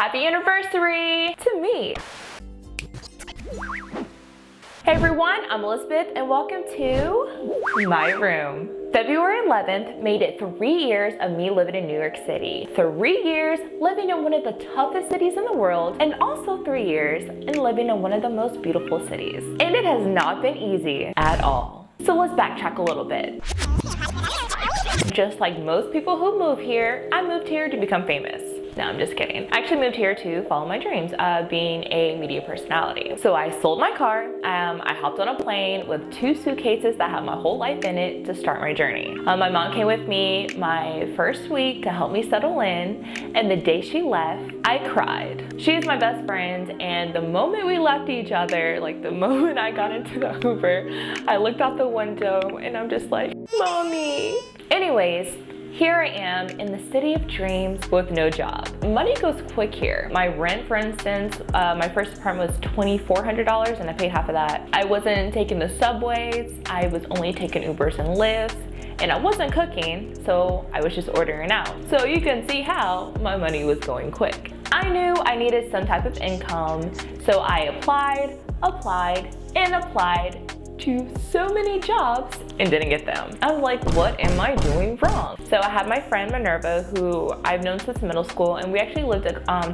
Happy anniversary to me. Hey everyone, I'm Elizabeth and welcome to my room. February 11th made it 3 years of me living in New York City. 3 years living in one of the toughest cities in the world, and also 3 years in living in one of the most beautiful cities. And it has not been easy at all. So let's backtrack a little bit. Just like most people who move here, I moved here to become famous. No, I'm just kidding. I actually moved here to follow my dreams of being a media personality. So I sold my car, I hopped on a plane with 2 suitcases that have my whole life in it to start my journey. My mom came with me my first week to help me settle in, and the day she left, I cried. She's my best friend, and the moment we left each other, like the moment I got into the Uber, I looked out the window and I'm just like, Mommy. Anyways, here I am in the city of dreams with no job. Money goes quick here. My rent, for instance, my first apartment was $2,400 and I paid half of that. I wasn't taking the subways, I was only taking Ubers and Lyfts, and I wasn't cooking, so I was just ordering out. So you can see how my money was going quick. I knew I needed some type of income, so I applied to so many jobs and didn't get them. I was like, what am I doing wrong? So I had my friend Minerva, who I've known since middle school, and we actually lived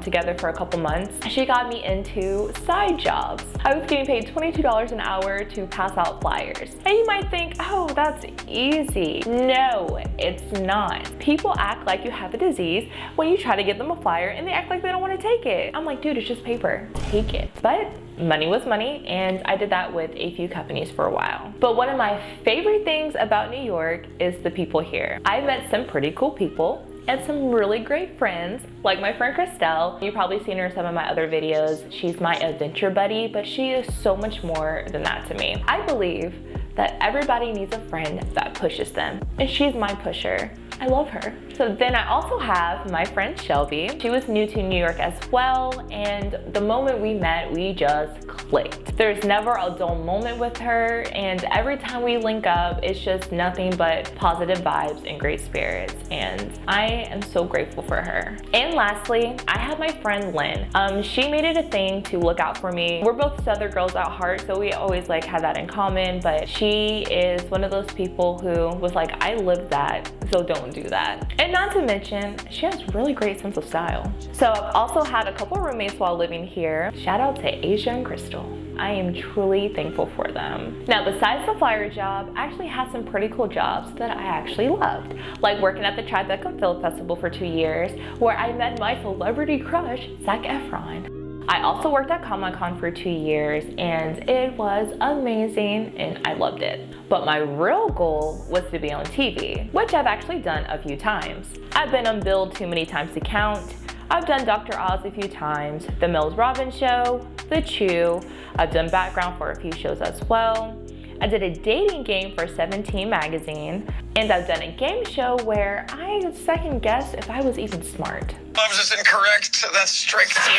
together for a couple months. She got me into side jobs. I was getting paid $22 an hour to pass out flyers. And you might think, oh, that's easy. No, it's not. People act like you have a disease when you try to give them a flyer and they act like they don't want to take it. I'm like, dude, it's just paper, take it. But money was money, and I did that with a few companies for a while. But one of my favorite things about New York is the people here. I met some pretty cool people and some really great friends, like my friend Christelle. You've probably seen her in some of my other videos. She's my adventure buddy, but she is so much more than that to me. I believe that everybody needs a friend that pushes them, and she's my pusher. I love her. So then I also have my friend Shelby. She was new to New York as well, and the moment we met, we just clicked. There's never a dull moment with her, and every time we link up, it's just nothing but positive vibes and great spirits, and I am so grateful for her. And lastly, I have my friend Lynn. She made it a thing to look out for me. We're both Southern girls at heart, so we always like have that in common, but she is one of those people who was like, I live that, so don't do that. And not to mention, she has really great sense of style. So I've also had a couple roommates while living here. Shout out to Asia and Crystal. I am truly thankful for them. Now, besides the flyer job, I actually had some pretty cool jobs that I actually loved. Like working at the Tribeca Film Festival for 2 years, where I met my celebrity crush, Zac Efron. I also worked at Comic-Con for 2 years, and it was amazing and I loved it. But my real goal was to be on TV, which I've actually done a few times. I've been on Build too many times to count. I've done Dr. Oz a few times, The Mills Robbins Show, The Chew. I've done background for a few shows as well. I did a dating game for 17 magazine, and I've done a game show where I second guessed if I was even smart. Loves is incorrect. That's strike 3.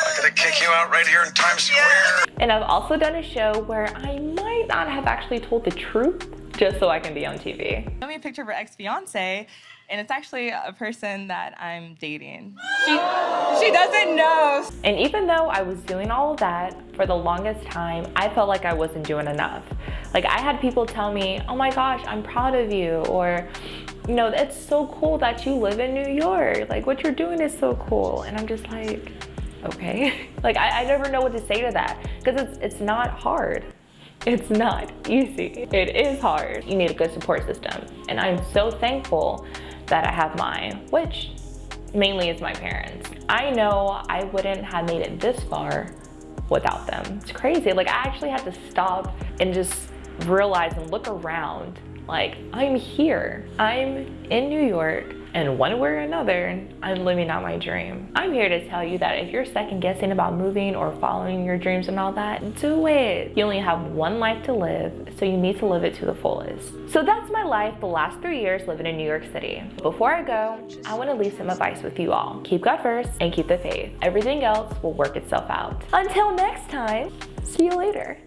I'm gonna kick you out right here in Times Square. And I've also done a show where I might not have actually told the truth just so I can be on TV. Show me a picture of her ex-fiance, and it's actually a person that I'm dating. She doesn't know. And even though I was doing all of that, for the longest time, I felt like I wasn't doing enough. Like, I had people tell me, oh my gosh, I'm proud of you, or, you know, it's so cool that you live in New York. Like, what you're doing is so cool. And I'm just like, okay. Like, I never know what to say to that, because it's not hard. It's not easy. It is hard. You need a good support system. And I'm so thankful that I have mine, which mainly is my parents. I know I wouldn't have made it this far without them. It's crazy. Like, I actually had to stop and just realize and look around. Like, I'm here. I'm in New York. And one way or another, I'm living out my dream. I'm here to tell you that if you're second guessing about moving or following your dreams and all that, do it. You only have one life to live, so you need to live it to the fullest. So that's my life the last 3 years living in New York City. Before I go, I want to leave some advice with you all. Keep God first and keep the faith. Everything else will work itself out. Until next time, see you later.